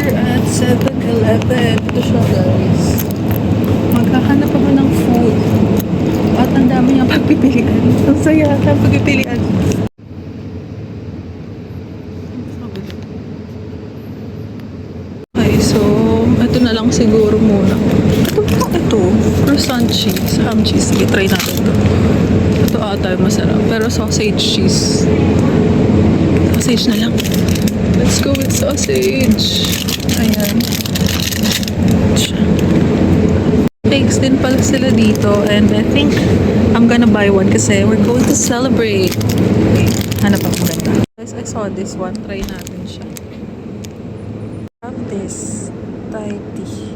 here at 7-Eleven. Ito siya, guys. Maghahanap ako ng food. At ang dami niyang pagpipilian. Ang saya ng pagpipilian. Okay, so ito na lang siguro muna. Ito. Croissant cheese. Ham cheese. Sige, try natin ito. Ito ata yung masarap. Pero sausage cheese. Sausage na lang. Let's go with sausage. Ayan. Cakes din pala sila dito. And I think I'm gonna buy one kasi we're going to celebrate. Okay, hanap ako maganda. Guys, I saw this one. Try natin siya. I have this. Thai tea.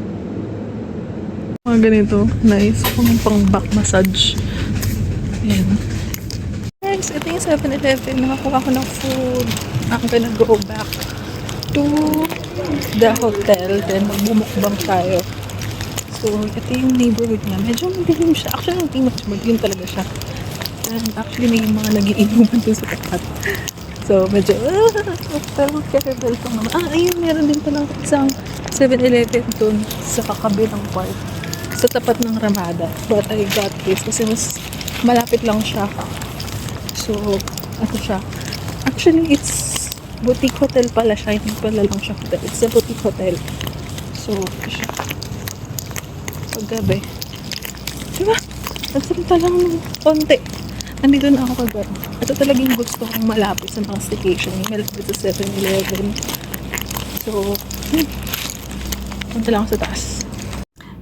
Mga ganito. Nice. Pang back massage. Ayan. Guys, ito yung 7-Eleven. Nakakuha ko ng food. I'm gonna go back to the hotel. Then magbumukbang tayo. So, ito yung neighborhood niya. Medyo madilim siya. Actually, hindi much madilim talaga siya. And actually, may mga nagiinuman dun sa tapat. So, medyo, pero careful pa naman. Ayun, meron din palang isang 7-Eleven dun sa kakabilang part. Sa tapat ng Ramada. But I got this kasi mas malapit lang siya. So, ano siya? Actually, it's boutique hotel pala siya. Hindi pala lang siya hotel. It's a boutique hotel. So, ito siya. Paggabi. Diba? Nagsalita lang ng konti. Nandito na ako kagabi. Ito talaga yung gusto kong malapit sa mga staycation. Yung malapit sa 7-Eleven. So, punta lang ako sa taas.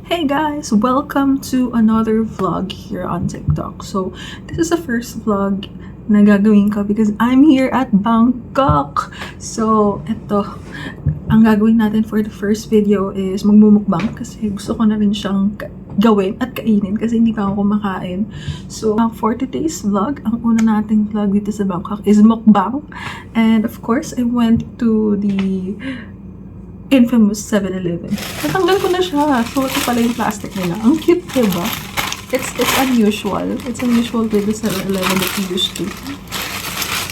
Hey guys! Welcome to another vlog here on TikTok. So, this is the first vlog na gagawin ko because I'm here at Bangkok. So, ito. Ang gagawin natin for the first video is magmumukbang kasi gusto ko na rin siyang gawin at kainin kasi hindi pa ako kumakain. So, for today's vlog, ang una nating vlog dito sa Bangkok is mukbang. And of course, I went to the infamous 7-Eleven. Natanggal ko na siya. So, ito pala yung plastic nila. Ang cute, diba? It's unusual. It's unusual with the 7-Eleven that we used to.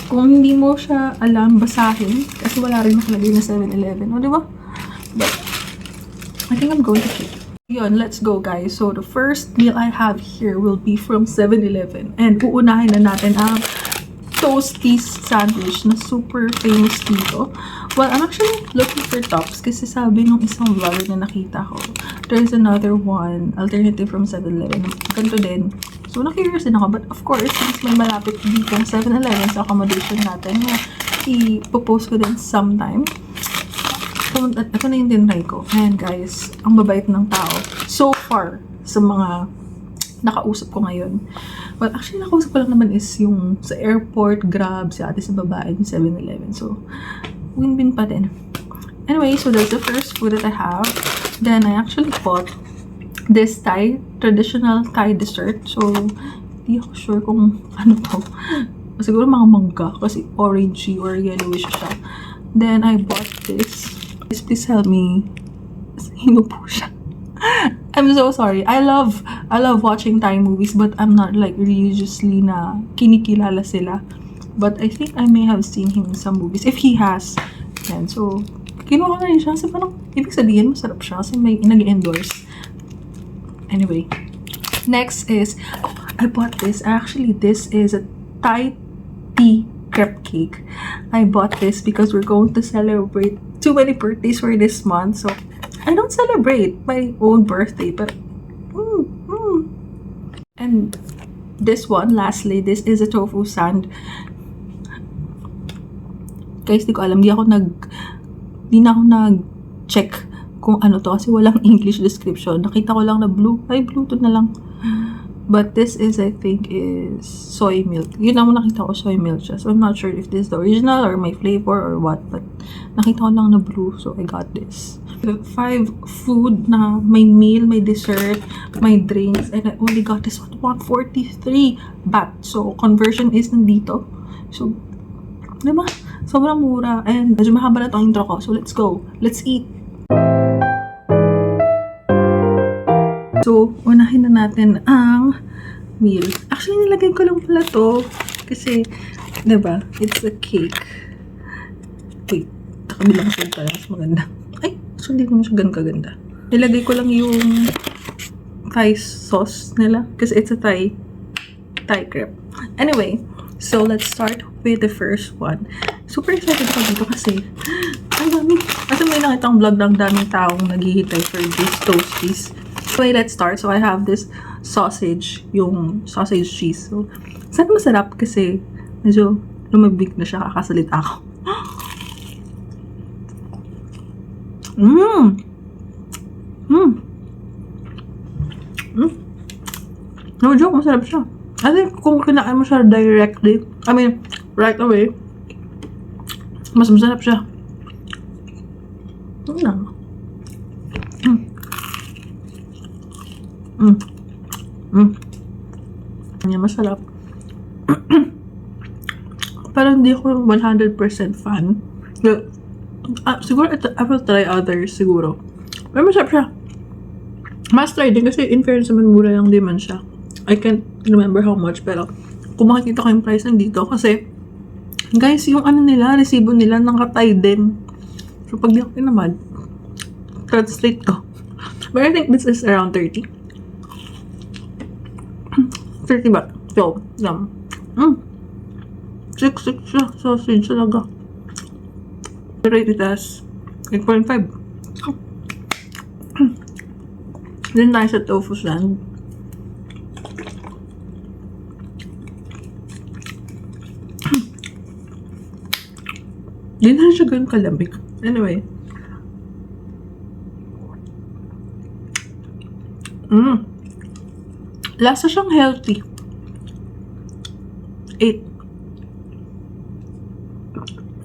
Kung hindi mo siya alam, basahin. Kasi wala rin nakalagay na 7-Eleven. O, diba? But, I think I'm going to keep it. Yun, let's go guys. So, the first meal I have here will be from 7-Eleven. And uunahin na natin ang Toasties sandwich na super famous dito. Well, I'm actually looking for tops kasi sabi nung isang vlogger na nakita ko, there's another one, alternative from 7-Eleven. Ganito din. So, na-curious din ako. But of course, since may malapit dito ang 7-Eleven sa accommodation natin, i-post ko din sometime. So, ito na yung dinray ko. And guys, ang babait ng tao. So far, sa mga nakausap ko ngayon. Well, actually, nakausap ko lang naman is yung sa airport, Grab, si ate sa babae, yung 7-Eleven. So, win-win pa din. Anyway, so that's the first food that I have. Then, I actually bought this Thai, traditional Thai dessert. So, hindi ako sure kung ano to. Siguro mga mangga kasi orangey or yellowish siya. Then, I bought this. Please help me. Hino po siya. I'm so sorry. I love watching Thai movies, but I'm not like religiously na kinikilala sila. But I think I may have seen him in some movies. If he has. Yan. So, kinuha ko na rin siya. Kasi parang, ibig sabihin, masarap siya. Kasi may nag-endorse. Anyway. Next is, I bought this. Actually, this is a Thai tea crepe cake. I bought this because we're going to celebrate too many birthdays for this month. So, I don't celebrate my own birthday, but and this one, lastly, this is a tofu sand. Guys, di ko alam, di na ako nag-check kung ano to kasi walang English description. Nakita ko lang na Bluetooth na lang. But this is, I think, is soy milk. Yun lang mo nakita ko, soy milk siya. So, I'm not sure if this is the original or my flavor or what. But, nakita ko lang na blue. So, I got this. 5 food na may meal, may dessert, may drinks. And I only got this one, 143 baht. So, conversion is nandito. So, diba? Sobrang mura. And, medyo mahaba na itong intro ko. So, let's go. Let's eat. So, unahin na natin ang meal. Actually, nilagay ko lang pala to kasi, diba, it's a cake. Wait, kabilang side pala. Mas maganda. Ay, So, hindi naman siya ganun kaganda. Nilagay ko lang yung Thai sauce nila kasi it's a Thai crepe. Anyway, so let's start with the first one. Super excited ako dito kasi ang dami. Kasi may nakita akong vlog ng daming taong naghihintay for these toasties. Anyway, let's start. So I have this sausage, yung sausage cheese. So, sana masarap kasi medyo lumabig na siya, kakasalit ako. No joke, masarap siya. I think kung kinain mo siya directly, I mean, right away, mas masarap siya. Yan, masarap. Parang hindi ako 100% fan. Siguro, I will try others, siguro. Pero masarap siya. Must try din kasi in fairness naman mura lang din man siya. I can't remember how much, pero kung makikita ko yung price nandito kasi guys, yung ano nila, resibo nila nakatay din. So pag di ako pinamad, translate ko. But I think this is around 30. 30 ba? So, yum. 6 siya. Sausage talaga. Rate it as 8.5. Then tayo sa tofu stand. Hindi na siya ganun kalamig. Anyway. Lasa siyang healthy. 8.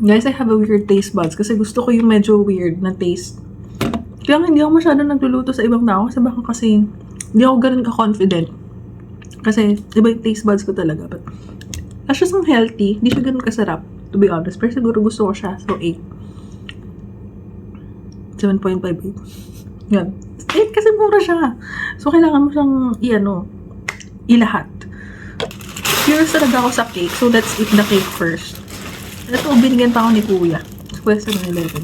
Guys, I have a weird taste buds kasi gusto ko yung medyo weird na taste. Kaya hindi ako masyado nagluluto sa ibang tao kasi baka kasi hindi ako ganun ka-confident. Kasi iba yung taste buds ko talaga. But lasa siyang healthy. Hindi siya ganun kasarap, to be honest. Pero siguro gusto ko siya. So, 8. 7.58. Yan. 8 kasi mura siya. So, kailangan mo siyang ilahat. Curious talaga ako sa cake. So, let's eat the cake first. Ito, binigyan pa ako ni Kuya. Sa Kuya 7-Eleven.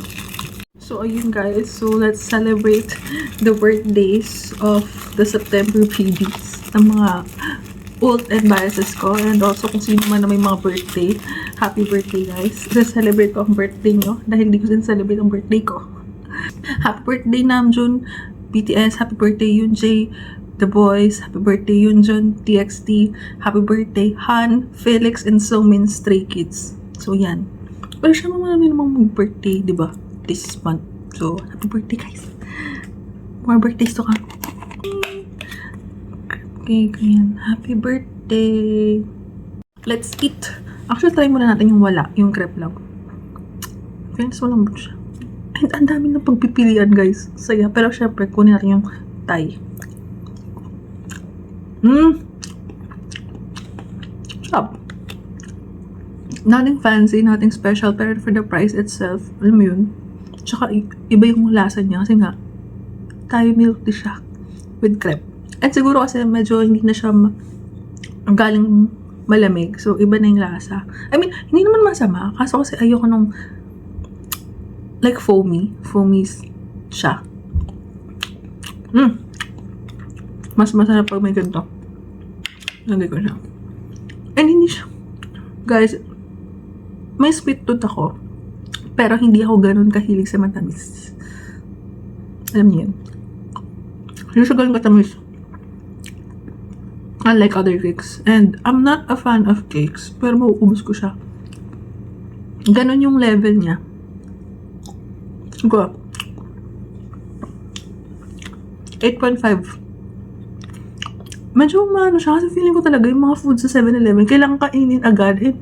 So, ayun guys. So, let's celebrate the birthdays of the September babies. Ng mga old and biases ko. And also, kung sino man na may mga birthday. Happy birthday guys. Celebrate ko ang birthday nyo. Dahil hindi ko celebrate ang birthday ko. Happy birthday Namjoon, BTS. Happy birthday Yoonjae, The Boys. Happy birthday Yoonjun, TXT. Happy birthday Han, Felix, and Somin, Stray Kids. So yan. Pero siya marami namang birthday, di ba? This month. So, happy birthday guys. More birthdays to come. Okay, ganyan. Happy birthday. Let's eat. Actually, try muna natin yung wala. Yung crepe lang. Friends, walang ba siya? And ang dami na pagpipilian guys. Saya. Pero syempre, kunin natin yung Thai. Sarap. Nothing fancy, nothing special. Pero for the price itself, alam mo yun. Tsaka iba yung lasa niya. Kasi nga, Thai milk tea siya. With crepe. At siguro kasi medyo hindi na siya galing malamig. So, iba na yung lasa. I mean, hindi naman masama. Kaso kasi ayoko nung like foamy. Foamy siya. Mas masarap pag may ganito. Lagay ko siya. And hindi siya. Guys, may sweet tooth ako. Pero hindi ako ganun kahilig sa matamis. Alam niyo yun? Hindi siya ganun katamis. Unlike other cakes. And I'm not a fan of cakes. Pero mauubos ko siya. Ganon yung level niya. Go. 8.5. Medyo umano siya. Kasi feeling ko talaga yung mga food sa 7-Eleven, kailangan kainin agad.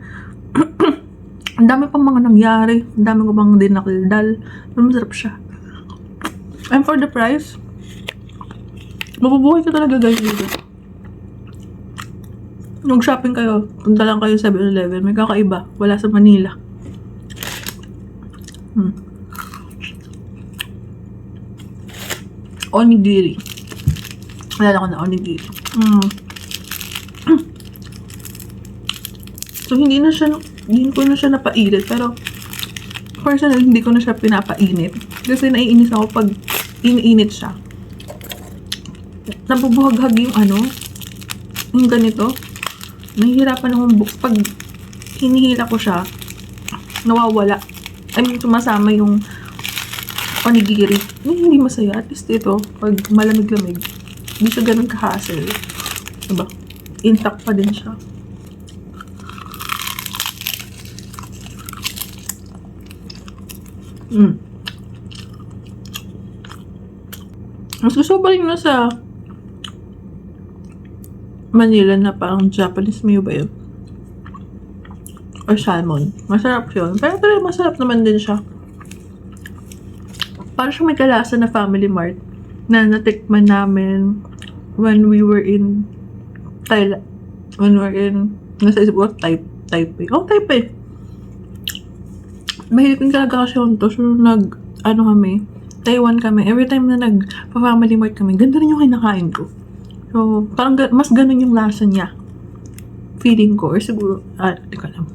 Ang dami pang mga nangyari. Ang dami ko pang dinakildal. Pero masarap siya. And for the price, mabubuhay ka talaga guys dito. Mag-shopping kayo, punta lang kayo sa 7-Eleven. May kakaiba. Wala sa Manila. Onigiri. Alala ko na onigiri. So, hindi ko na siya napainit. Pero, personally, hindi ko na siya pinapainit. Kasi naiinis ako pag iniinit siya. Nabubuhaghag yung yung ganito. Nahihirapan akong pag hinihila ko siya, nawawala. I mean, sumasama yung onigiri. Hindi masaya. At least ito, pag malamig-lamig, hindi siya ganun ka-hassle. Diba? Intact pa din siya. Mas gusto pa rin na sa Manila na parang Japanese mayo ba yun? Or salmon. Masarap yun. Pero masarap naman din siya. Parang siyang may kalasa na Family Mart na natikman namin when we were in Thailand. When we were in, nasa isip ko, Taipei. Oh, Taipei. Mahilig din talaga kasi yun to. So, kami, Taiwan kami. Every time na nag-Family Mart kami, ganda rin yung kinakain ko. So, parang mas ganun yung lasa niya. Feeling ko. Or siguro, di ko alam.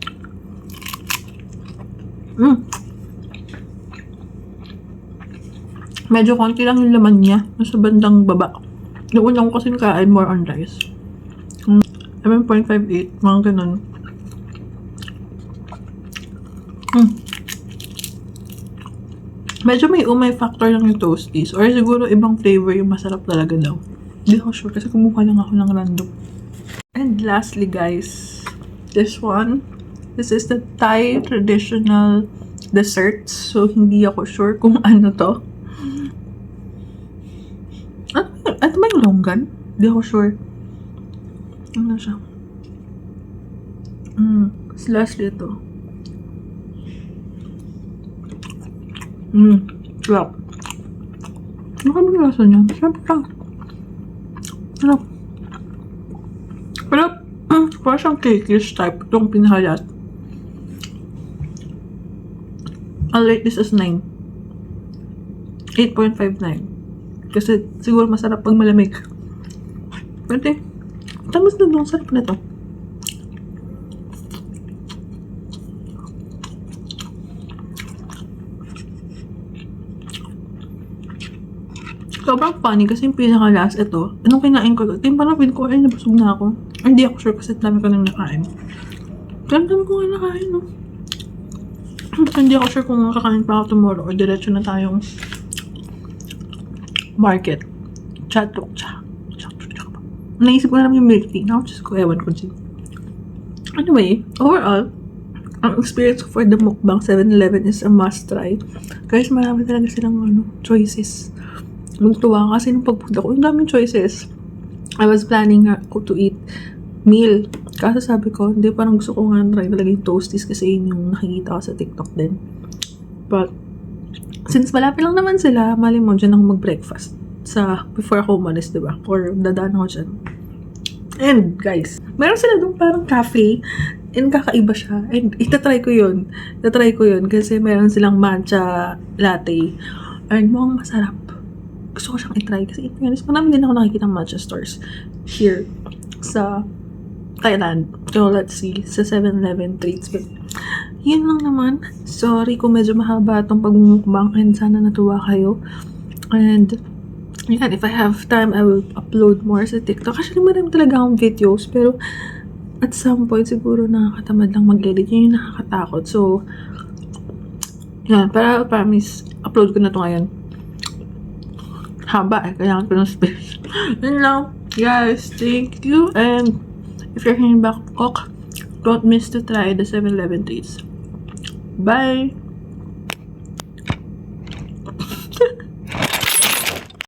Medyo konti lang yung laman niya. Nasa bandang baba. Noon lang ko kasi kain more on rice. 7.58. Mga ganun. Medyo may umay factor lang yung toasties. Or siguro ibang flavor yung masarap talaga daw. Hindi ako sure kasi kumuha lang ako ng random. And lastly guys, this one. This is the Thai traditional desserts. So hindi ako sure kung ano to. Ano ba yung longgan? Hindi ako sure. Ano siya? Lastly ito. Sarap. Ano ka ba lasa niya? Sarap lang. Sarap. Pero, parang siyang cake-ish type. Itong pinahalat. I'll rate this as 9. 8.59. Kasi siguro masarap pag malamig. Pwede. Tamas na doon. Sarap na to. Sobrang funny kasi yung pinaka-last ito. Anong kinain ko? Ito yung parang feel ko, ay nabusog na ako. Hindi ako sure kasi dami ko nang nakain. Pero dami ko nga nakain, no? Hindi ako sure kung kakain pa ako tomorrow or diretso na tayong market. Chatrukcha. Naisip ko na naman yung milk tea. Now, just ko, ewan ko din. Anyway, overall, ang experience ko for the mukbang 7-Eleven is a must try. Guys, marami talaga silang choices. Magtuwa kasi nung pagpunta ko, ang daming choices. I was planning ko to eat meal. Kasi sabi ko, hindi, parang gusto ko nga try talaga yung toasties kasi yun yung nakikita ko sa TikTok din. But, since malapit lang naman sila, mali mo, dyan ako mag-breakfast. Before ako umalis, diba? Or dadaan ako dyan. And, guys, meron sila doon parang cafe. And kakaiba siya. And itatry ko yun. Kasi meron silang matcha latte. And mukhang masarap. Gusto ko siyang itry kasi in fairness, marami din ako nakikita matcha stores here sa Thailand. So, let's see. Sa 7-Eleven treats. But, yun lang naman. Sorry kung medyo mahaba itong pagmumukbang and sana natuwa kayo. And, yan, if I have time, I will upload more sa TikTok. Actually, marami talaga akong videos. Pero, at some point, siguro nakakatamad lang mag-edit. Yun yung nakakatakot. So, yan. Para, promise, upload ko na ito ngayon. Haba eh. Kailangan ko ng space. Yun lang. Guys, thank you. And if you're hearing Bangkok, don't miss to try the 7-Eleven treats. Bye!